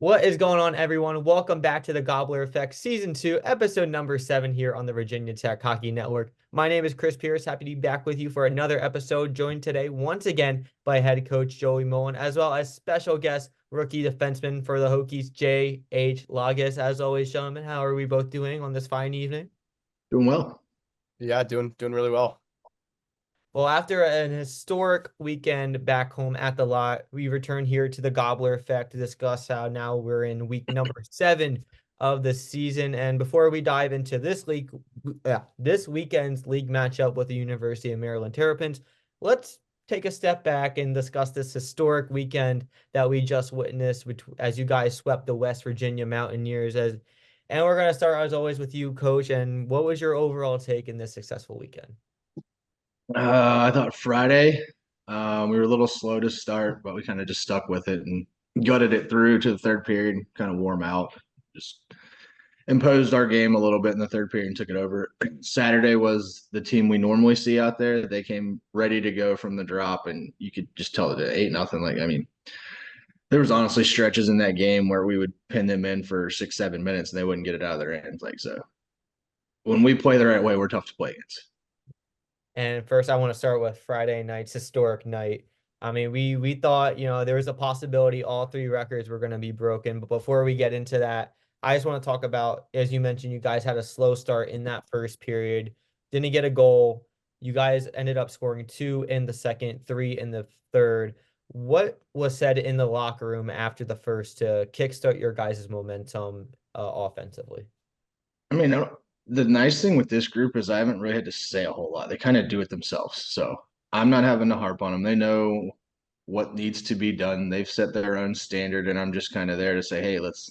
What is going on, everyone? Welcome back to the Gobbler Effect Season 2, Episode number 7 here on the Virginia Tech Hockey Network. My name is Chris Pierce. Happy to be back with you for another episode, joined today once again by head coach Joey Mullen, as well as special guest rookie defenseman for the Hokies, J.H. Lagas. As always, gentlemen, how are we both doing on this fine evening? Doing well. Yeah, doing really well. Well, after an historic weekend back home at the lot, we return here to the Gobbler Effect to discuss how now we're in week number 7 of the season. And before we dive into this weekend's league matchup with the University of Maryland Terrapins, let's take a step back and discuss this historic weekend that we just witnessed, as you guys swept the West Virginia Mountaineers. And we're gonna start as always with you, Coach. And what was your overall take in this successful weekend? I thought Friday, we were a little slow to start, but we kind of just stuck with it and gutted it through to the third period, kind of warm out, just imposed our game a little bit in the third period and took it over. Saturday was the team we normally see out there. They came ready to go from the drop, and you could just tell that 8-0. There was honestly stretches in that game where we would pin them in for 6-7 minutes and they wouldn't get it out of their hands. So when we play the right way, we're tough to play against. And first, I want to start with Friday night's historic night. I mean, we thought, there was a possibility all three records were going to be broken. But before we get into that, I just want to talk about, as you mentioned, you guys had a slow start in that first period, didn't get a goal. You guys ended up scoring 2 in the second, 3 in the third. What was said in the locker room after the first to kickstart your guys' momentum offensively? I mean, the nice thing with this group is I haven't really had to say a whole lot. They kind of do it themselves. So I'm not having to harp on them. They know what needs to be done. They've set their own standard, and I'm just kind of there to say, hey, let's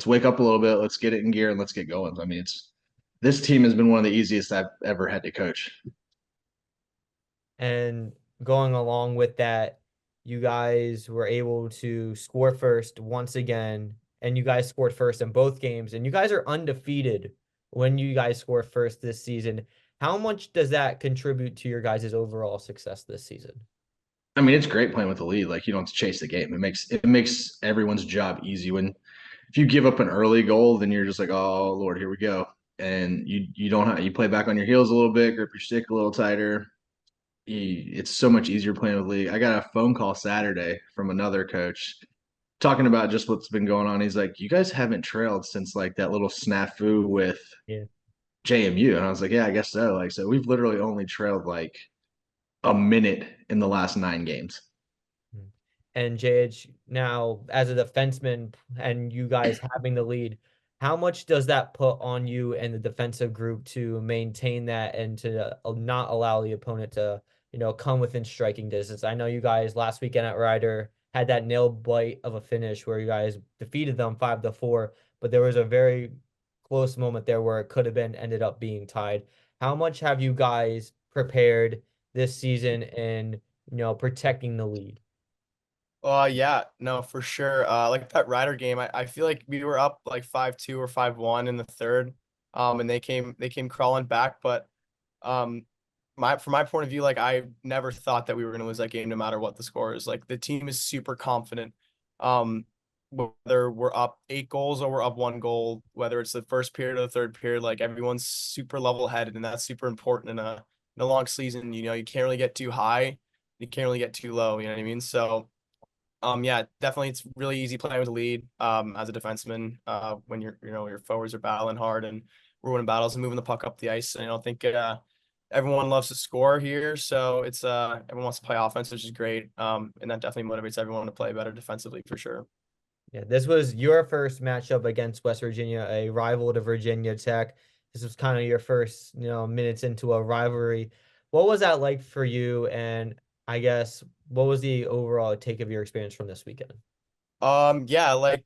wake up a little bit, let's get it in gear, and let's get going. I mean, this team has been one of the easiest I've ever had to coach. And going along with that, you guys were able to score first once again, and you guys scored first in both games, and you guys are undefeated when you guys score first this season. How much does that contribute to your guys' overall success this season? I mean, it's great playing with the lead. Like you don't have to chase the game. It makes everyone's job easy. When if you give up an early goal, then you're just like, oh Lord, here we go. And you don't have you play back on your heels a little bit, grip your stick a little tighter. It's so much easier playing with league. I got a phone call Saturday from another coach talking about just what's been going on. He's like, "You guys haven't trailed since like that little snafu with Yeah. JMU," and I was like, "Yeah, I guess so." Like, so we've literally only trailed like a minute in the last 9 games. And JH, now as a defenseman and you guys having the lead, how much does that put on you and the defensive group to maintain that and to not allow the opponent to, come within striking distance? I know you guys last weekend at Ryder had that nail bite of a finish where you guys defeated them 5-4, but there was a very close moment there where it could have been ended up being tied. How much have you guys prepared this season in, protecting the lead? Yeah, no, for sure. Like that Rider game, I feel like we were up like 5-2 or 5-1 in the third. And they came crawling back. But from my point of view, like I never thought that we were gonna lose that game no matter what the score is. Like the team is super confident. Um, whether we're up 8 goals or we're up 1 goal, whether it's the first period or the third period, like everyone's super level headed, and that's super important in a long season. You can't really get too high, you can't really get too low, you know what I mean? So yeah, definitely it's really easy playing with the lead as a defenseman when your forwards are battling hard and we're winning battles and moving the puck up the ice. And I don't think everyone loves to score here, so it's everyone wants to play offense, which is great. And that definitely motivates everyone to play better defensively for sure. Yeah, this was your first matchup against West Virginia, a rival to Virginia Tech. This was kind of your first, minutes into a rivalry. What was that like for you? And I guess what was the overall take of your experience from this weekend? Yeah, like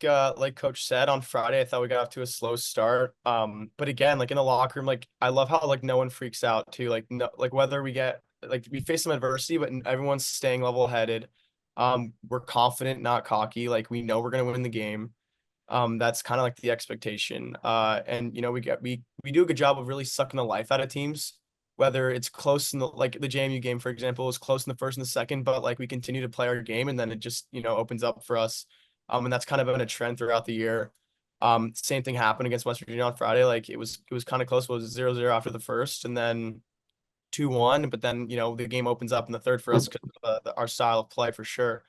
Coach said on Friday, I thought we got off to a slow start. But again, like in the locker room, like I love how like no one freaks out too. Like no, like whether we face some adversity, but everyone's staying level headed. We're confident, not cocky. Like we know we're gonna win the game. That's kind of like the expectation. And we do a good job of really sucking the life out of teams. Whether it's close in the JMU game, for example, was close in the first and the second, but like we continue to play our game, and then it just opens up for us And that's kind of been a trend throughout the year. Same thing happened against West Virginia on Friday. Like it was kind of close. It was 0-0 after the first, and then 2-1. But then the game opens up in the third for us because our style of play for sure.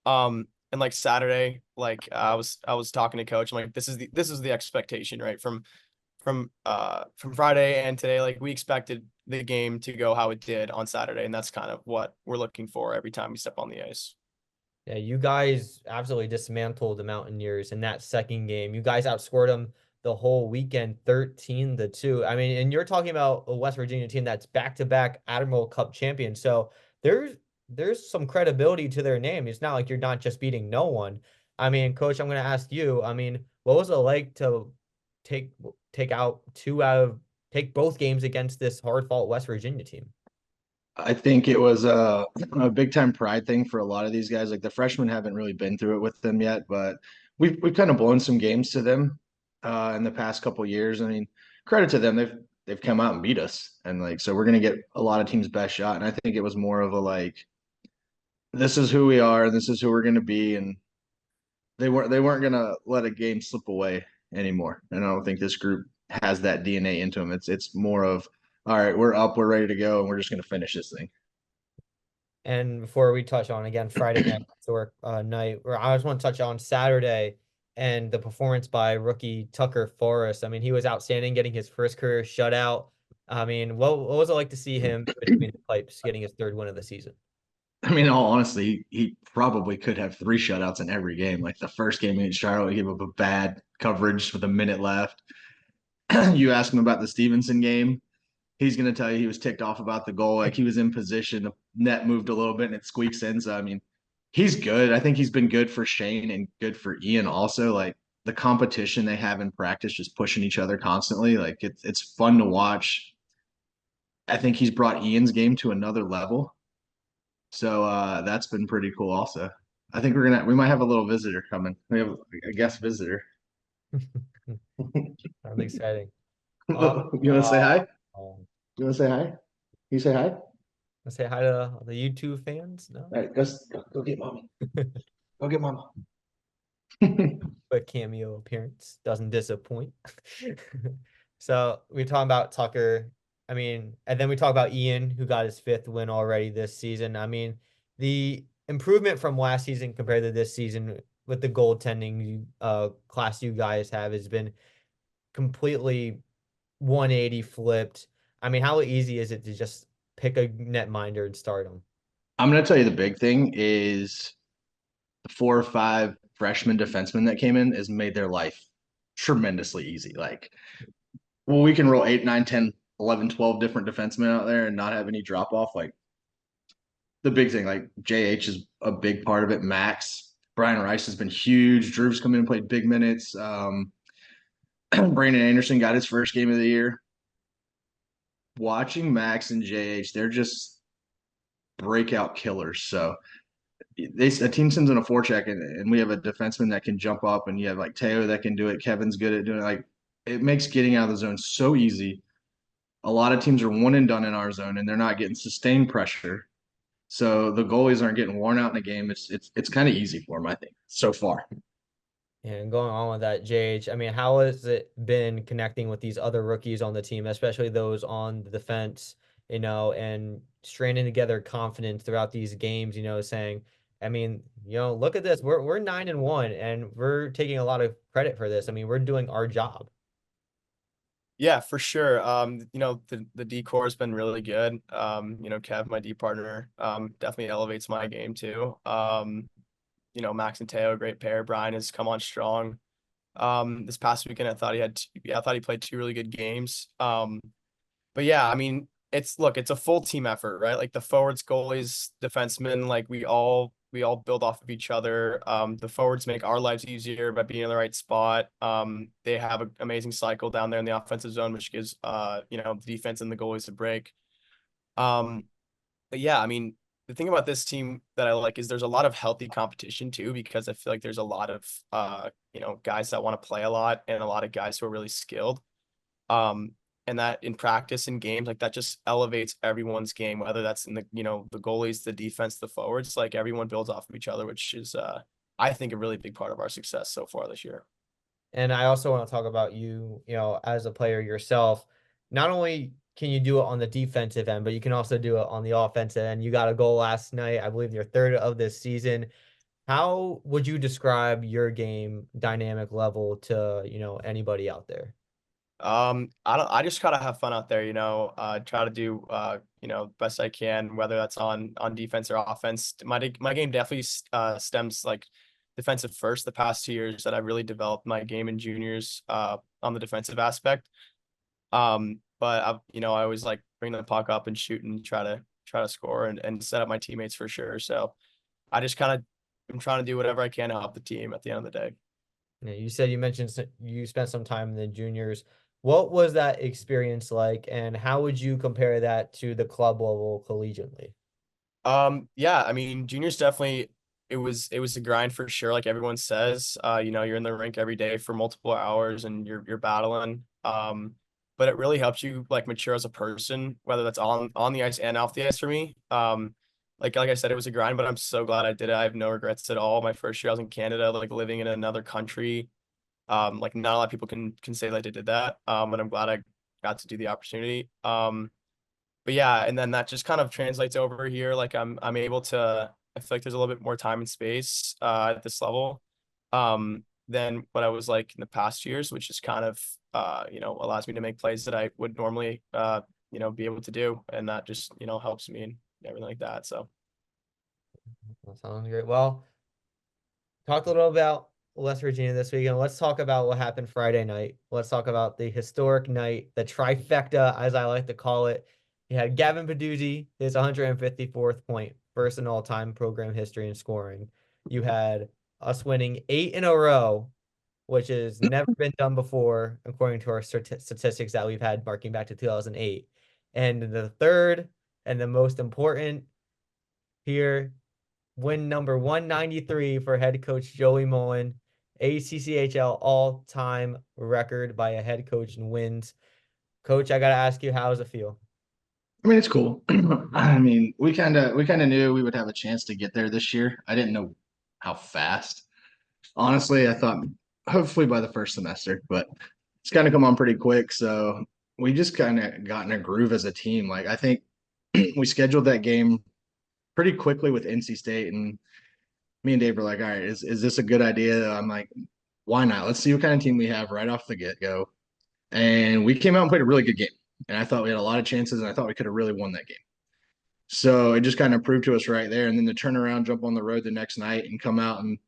And like Saturday, like I was talking to coach. I'm like, this is the expectation, right? From Friday and today, like we expected the game to go how it did on Saturday, and that's kind of what we're looking for every time we step on the ice. Yeah, you guys absolutely dismantled the Mountaineers in that second game. You guys outscored them the whole weekend 13-2. I mean, and you're talking about a West Virginia team that's back-to-back Admiral Cup champion. So there's some credibility to their name. It's not like you're not just beating no one. I mean, coach, I'm going to ask you, I mean, what was it like to take take out two out of take both games against this hard-fought West Virginia team? I think it was a big time pride thing for a lot of these guys. Like the freshmen haven't really been through it with them yet, but we've kind of blown some games to them in the past couple years. I mean, credit to them, they've come out and beat us, and like so we're gonna get a lot of teams' best shot. And I think it was more of a like, this is who we are, and this is who we're gonna be, and they weren't gonna let a game slip away anymore. And I don't think this group has that DNA into them. It's more of, all right, we're up, we're ready to go, and we're just gonna finish this thing. And before we touch on again Friday night or night, or I just want to touch on Saturday and the performance by rookie Tucker Forrest. I mean, he was outstanding, getting his first career shutout. I mean, what was it like to see him between the pipes, getting his third win of the season? I mean, in all honesty, he probably could have three shutouts in every game. Like the first game against Charlotte, he gave up a bad coverage with a minute left. You ask him about the Stevenson game, he's going to tell you he was ticked off about the goal. Like he was in position, the net moved a little bit and it squeaks in. So, I mean, he's good. I think he's been good for Shane and good for Ian also. Like the competition they have in practice, just pushing each other constantly. Like it's fun to watch. I think he's brought Ian's game to another level. So that's been pretty cool also. I think we might have a little visitor coming. We have a guest visitor. Sounds exciting. You want to say hi? Um, You want to say hi? You say hi? let's say hi to the YouTube fans. No, All right, go get mommy. Go get mama. but cameo appearance doesn't disappoint. So we talk about Tucker. I mean, and then we talk about Ian, who got his fifth win already this season. I mean, the improvement from last season compared to this season with the goaltending class you guys have has been completely 180 flipped. I mean, how easy is it to just pick a netminder and start them? I'm going to tell you the big thing is the 4 or 5 freshman defensemen that came in has made their life tremendously easy. Like, well, we can roll 8, 9, 10, 11, 12 different defensemen out there and not have any drop off. Like, the big thing, like JH is a big part of it. Max, Brian Rice has been huge. Drew's come in and played big minutes. Brandon Anderson got his first game of the year. Watching Max and JH, they're just breakout killers. So a team sends in a forecheck, and we have a defenseman that can jump up, and you have like Teo that can do it. Kevin's good at doing it. Like it makes getting out of the zone so easy. A lot of teams are one and done in our zone, and they're not getting sustained pressure. So the goalies aren't getting worn out in the game. It's kind of easy for them, I think, so far. And going on with that, JH, I mean, how has it been connecting with these other rookies on the team, especially those on the defense, and straining together confidence throughout these games, saying, I mean, look at this. We're 9-1 and we're taking a lot of credit for this. I mean, we're doing our job. Yeah, for sure. The D core has been really good. Kev, my D partner, definitely elevates my game too. Max and Teo, great pair. Brian has come on strong. This past weekend, I thought he played 2 really good games. But yeah, I mean, it's a full team effort, right? Like the forwards, goalies, defensemen, like we all build off of each other. The forwards make our lives easier by being in the right spot. They have an amazing cycle down there in the offensive zone, which gives the defense and the goalies a break. But yeah, I mean, the thing about this team that I like is there's a lot of healthy competition too, because I feel like there's a lot of guys that want to play a lot and a lot of guys who are really skilled. Um, and that in practice and games, like that just elevates everyone's game, whether that's in the goalies, the defense, the forwards, like everyone builds off of each other, which is I think, a really big part of our success so far this year. And I also want to talk about you, as a player yourself. Not only can you do it on the defensive end, but you can also do it on the offensive end. You got a goal last night, I believe your third of this season. How would you describe your game dynamic level to, anybody out there? I just gotta have fun out there, try to do best I can, whether that's on defense or offense. My game definitely stems like defensive first. The past 2 years that I've really developed my game in juniors on the defensive aspect. But I always like bring the puck up and shoot and try to score and set up my teammates for sure. So I just kind of am trying to do whatever I can to help the team at the end of the day. Yeah, you said you mentioned you spent some time in the juniors. What was that experience like, and how would you compare that to the club level collegiately? Yeah, I mean, juniors definitely it was a grind for sure, like everyone says. You're in the rink every day for multiple hours and you're battling. But it really helps you like mature as a person, whether that's on the ice and off the ice for me. Like I said, it was a grind, but I'm so glad I did it. I have no regrets at all. My first year I was in Canada, like living in another country. Like not a lot of people can say that they did that. And I'm glad I got to do the opportunity. But yeah, and then that just kind of translates over here. Like I'm able to, I feel like there's a little bit more time and space at this level than what I was like in the past years, which is kind of allows me to make plays that I would normally be able to do. And that just, helps me and everything like that. So That sounds great. Well, talked a little about West Virginia this weekend. Let's talk about what happened Friday night. Let's talk about the historic night, the trifecta, as I like to call it. You had Gavin Peduzzi, his 154th point, first in all-time program history in scoring. You had us winning 8 in a row, which has never been done before, according to our statistics that we've had marking back to 2008. And the third and the most important here, win number 193 for head coach Joey Mullen, ACCHL all-time record by a head coach in wins. Coach, I got to ask you, how does it feel? I mean, it's cool. I mean, we kind of knew we would have a chance to get there this year. I didn't know how fast. Honestly, I thought hopefully by the first semester, but it's kind of come on pretty quick. So we just kind of got in a groove as a team. Like I think we scheduled that game pretty quickly with NC State, and me and Dave were like, "All right, is this a good idea?" I'm like, "Why not? Let's see what kind of team we have right off the get go." And we came out and played a really good game, and I thought we had a lot of chances, and I thought we could have really won that game. So it just kind of proved to us right there. And then to turn around, jump on the road the next night, and come out and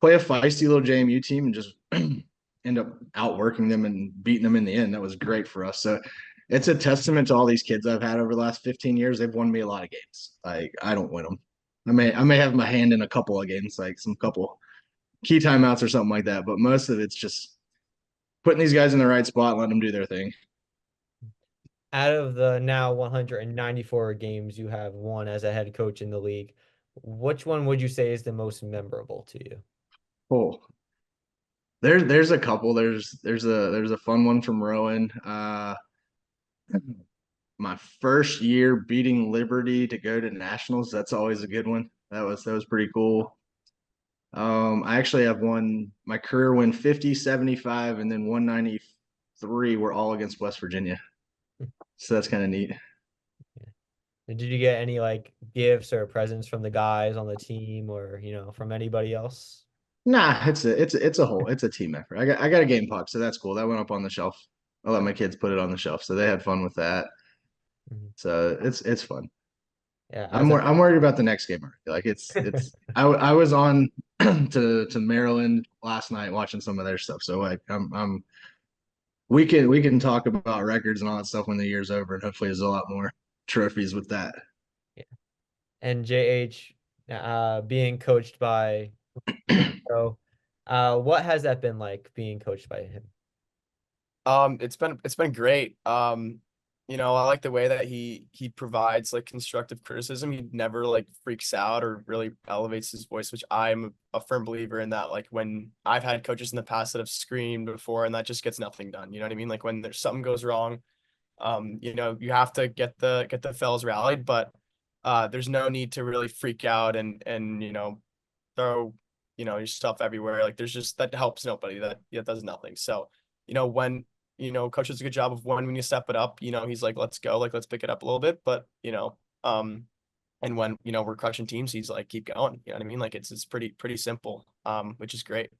play a feisty little JMU team and just end up outworking them and beating them in the end. That was great for us. So it's a testament to all these kids I've had over the last 15 years. They've won me a lot of games. Like I don't win them. I may have my hand in a couple of games, like some couple key timeouts or something like that. But most of it's just putting these guys in the right spot and letting them do their thing. Out of the now 194 games you have won as a head coach in the league, which one would you say is the most memorable to you? Oh, there's a couple. There's a fun one from Rowan. My first year beating Liberty to go to nationals. That's always a good one. That was pretty cool. I actually have one. My career win 50, 75, and then 193 were all against West Virginia. So that's kind of neat. Did you get any like gifts or presents from the guys on the team or, from anybody else? Nah, it's a team effort. I got a game puck, so that's cool. That went up on the shelf. I let my kids put it on the shelf, so they had fun with that. Mhm. So it's fun. Yeah, I'm worried about the next game already. Like I was on to Maryland last night watching some of their stuff. So like we can talk about records and all that stuff when the year's over, and hopefully there's a lot more trophies with that. yeah. And JH, being coached by Rico, what has that been like being coached by him? It's been great. I like the way that he provides like constructive criticism. He never like freaks out or really elevates his voice, which I'm a firm believer in that. Like when I've had coaches in the past that have screamed before and that just gets nothing done. You know what I mean? Like when there's something goes wrong, you have to get the fellas rallied, but there's no need to really freak out and throw your stuff everywhere. Like there's just that helps nobody. That does nothing. So, when coach does a good job of when we need to step it up, he's like, let's go, like let's pick it up a little bit. But and when we're crushing teams, he's like, keep going. You know what I mean? Like it's pretty simple, which is great.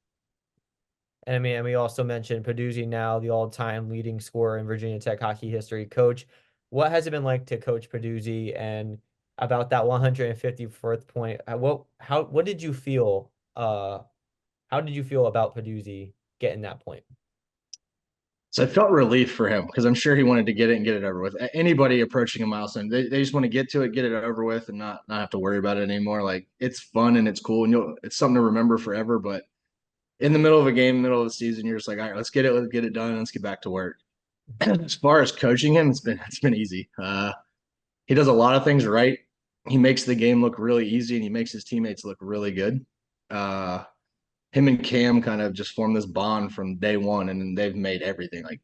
And I mean, and we also mentioned Peduzzi, now the all-time leading scorer in Virginia Tech hockey history. Coach, what has it been like to coach Peduzzi, and about that 154th point? What did you feel? How did you feel about Peduzzi getting that point? So I felt relief for him because I'm sure he wanted to get it and get it over with. Anybody approaching a milestone, they just want to get to it, get it over with, and not have to worry about it anymore. Like it's fun and it's cool and it's something to remember forever. But in the middle of a game, middle of the season, you're just like, all right, let's get it done, and let's get back to work. As far as coaching him, it's been easy. He does a lot of things right. He makes the game look really easy, and he makes his teammates look really good. Uh, Him and Cam kind of just formed this bond from day one, and they've made everything. Like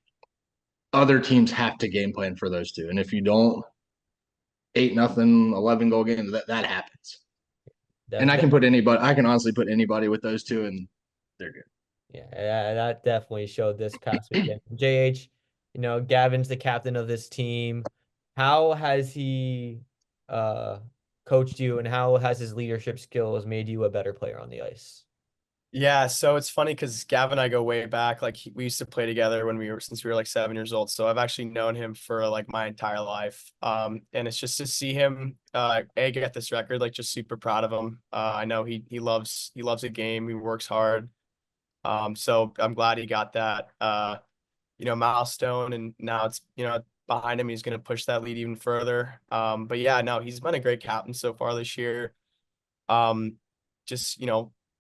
other teams have to game plan for those two, and if you don't, 8-0, 11-goal games, that happens. And That, I can honestly put anybody with those two, and they're good. yeah, that definitely showed this past weekend. JH, Gavin's the captain of this team. How has he uh coached you, and how has his leadership skills made you a better player on the ice? Yeah, so it's funny because Gavin and I go way back. Like we used to play together since we were like 7 years old. So I've actually known him for like my entire life. And it's just to see him get this record, like just super proud of him. I know he loves the game. He works hard. So I'm glad he got that milestone, and now it's behind him. He's gonna push that lead even further. But yeah, no, he's been a great captain so far this year. Um, just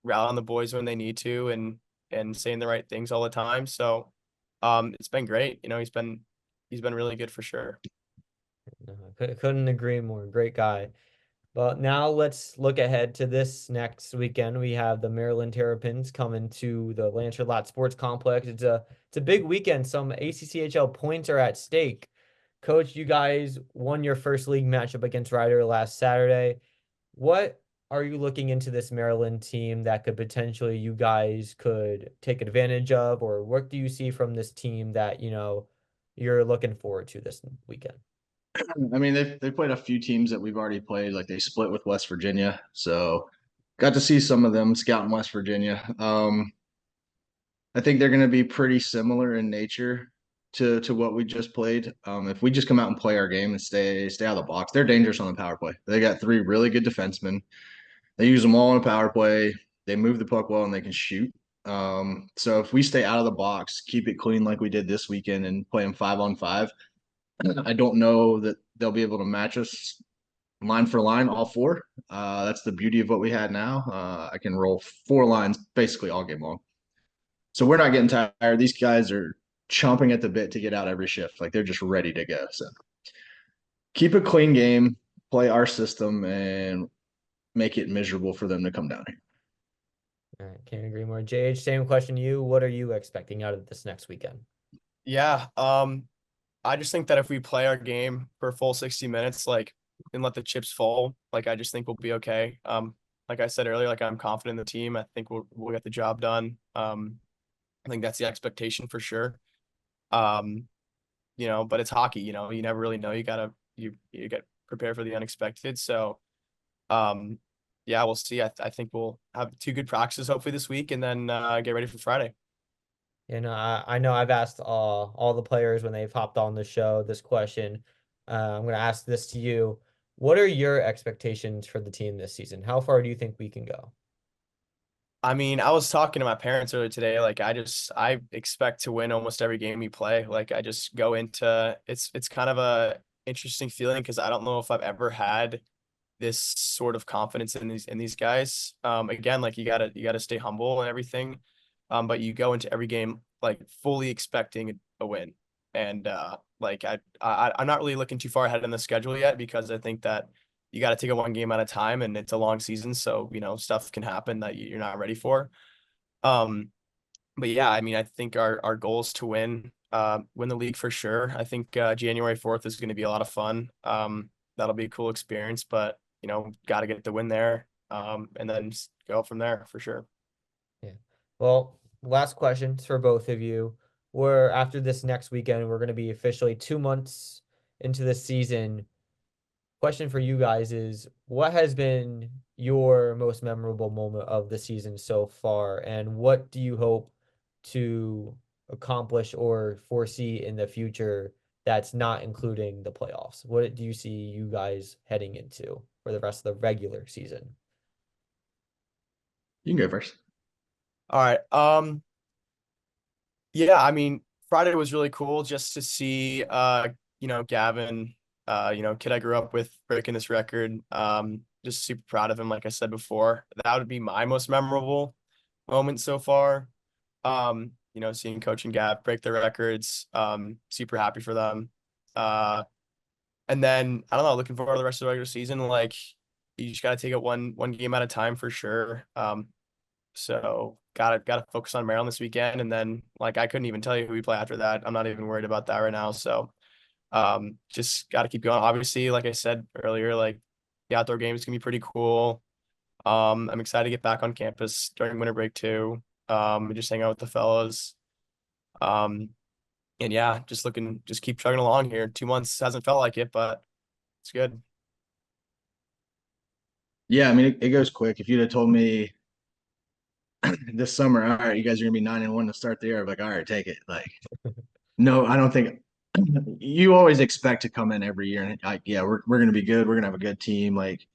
rally on the boys when they need to, and saying the right things all the time. So it's been great. He's been really good for sure. No, couldn't agree more. Great guy. But now let's look ahead to this next weekend. We have the Maryland Terrapins coming to the Lancerlot Sports Complex. It's a big weekend. Some ACCHL points are at stake. Coach, you guys won your first league matchup against Rider last Saturday. What are you looking into this Maryland team that could potentially you guys could take advantage of, or what do you see from this team that you're looking forward to this weekend? I mean, they've played a few teams that we've already played. Like they split with West Virginia, so got to see some of them scout in West Virginia. I think they're going to be pretty similar in nature to what we just played. If we just come out and play our game and stay out of the box, they're dangerous on the power play. They got three really good defensemen. They use them all in a power play. They move the puck well and they can shoot. So if we stay out of the box, keep it clean like we did this weekend, and play them 5-on-5, I don't know that they'll be able to match us line for line, all four. That's the beauty of what we had now. I can roll four lines basically all game long. So we're not getting tired. These guys are chomping at the bit to get out every shift. Like they're just ready to go. So keep a clean game, play our system, and make it miserable for them to come down here. All right, can't agree more. JH, same question to you. What are you expecting out of this next weekend? Yeah. I just think that if we play our game for a full 60 minutes, like, and let the chips fall, like I just think we'll be okay. Like I said earlier, like I'm confident in the team. I think we'll get the job done. I think that's the expectation for sure. Um, but it's hockey, you never really know. You get prepared for the unexpected. So yeah, we'll see. I think we'll have two good practices hopefully this week, and then get ready for Friday. And I know I've asked all the players when they've hopped on the show this question. I'm going to ask this to you. What are your expectations for the team this season? How far do you think we can go? I mean, I was talking to my parents earlier today. Like, I expect to win almost every game we play. Like, I just go into it's kind of a interesting feeling because I don't know if I've ever had this sort of confidence in these guys. Again, like you gotta stay humble and everything. But you go into every game like fully expecting a win. And like I'm not really looking too far ahead in the schedule yet because I think that you got to take it one game at a time, and it's a long season, so stuff can happen that you're not ready for. Um, but yeah, I mean, I think our goal is to win the league for sure. I think January 4th is going to be a lot of fun. That'll be a cool experience, but got to get the win there, and then just go from there for sure. Well, last questions for both of you. We're after this next weekend, we're going to be officially 2 months into the season. Question for you guys is what has been your most memorable moment of the season so far, and what do you hope to accomplish or foresee in the future that's not including the playoffs? What do you see you guys heading into for the rest of the regular season? You can go first. All right. Yeah, I mean, Friday was really cool just to see Gavin, kid I grew up with breaking this record. Just super proud of him, like I said before. That would be my most memorable moment so far. Seeing Coach and Gav break their records. Super happy for them. And then I don't know, looking forward to the rest of the regular season. Like you just gotta take it one game at a time for sure. So gotta focus on Maryland this weekend, and then like I couldn't even tell you who we play after that. I'm not even worried about that right now. So just gotta keep going. Obviously, like I said earlier, like the outdoor game is gonna be pretty cool. I'm excited to get back on campus during winter break too. And just hang out with the fellows. Um, and yeah, just keep chugging along here. 2 months hasn't felt like it, but it's good. Yeah, I mean, it goes quick. If you'd have told me this summer, all right, you guys are gonna be 9-1 to start the year, I'm like, all right, take it. Like, no, I don't think you always expect to come in every year and like, yeah, we're gonna be good. We're gonna have a good team. Like,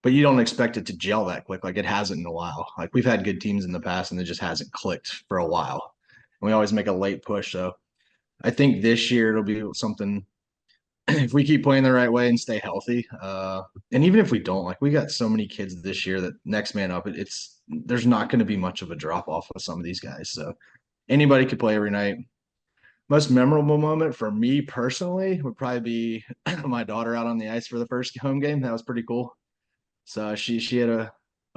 but you don't expect it to gel that quick. Like it hasn't in a while. Like we've had good teams in the past and it just hasn't clicked for a while. And we always make a late push. So I think this year it'll be something if we keep playing the right way and stay healthy. And even if we don't, like we got so many kids this year that next man up, it's there's not going to be much of a drop off with some of these guys. So anybody could play every night. Most memorable moment for me personally would probably be my daughter out on the ice for the first home game. That was pretty cool. So she had a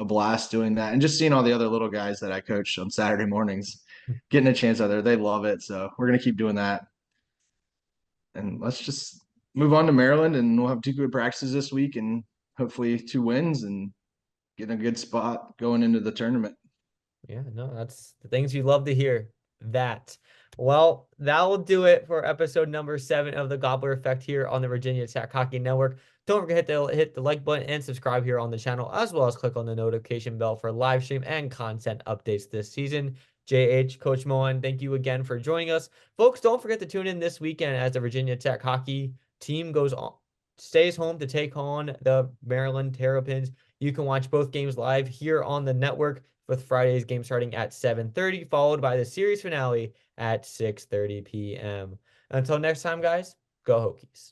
blast doing that, and just seeing all the other little guys that I coach on Saturday mornings getting a chance out there. They love it. So we're gonna keep doing that, and let's just move on to Maryland, and we'll have two good practices this week, and hopefully 2 wins, and get in a good spot going into the tournament. Yeah, no, that's the things you love to hear. That. Well, that will do it for episode number 7 of the Gobbler Effect here on the Virginia Tech Hockey Network. Don't forget to hit the like button and subscribe here on the channel, as well as click on the notification bell for live stream and content updates this season. JH, Coach Mullen, thank you again for joining us. Folks, don't forget to tune in this weekend as the Virginia Tech hockey team stays home to take on the Maryland Terrapins. You can watch both games live here on the network, with Friday's game starting at 7:30, followed by the series finale at 6:30 p.m. Until next time, guys, go Hokies.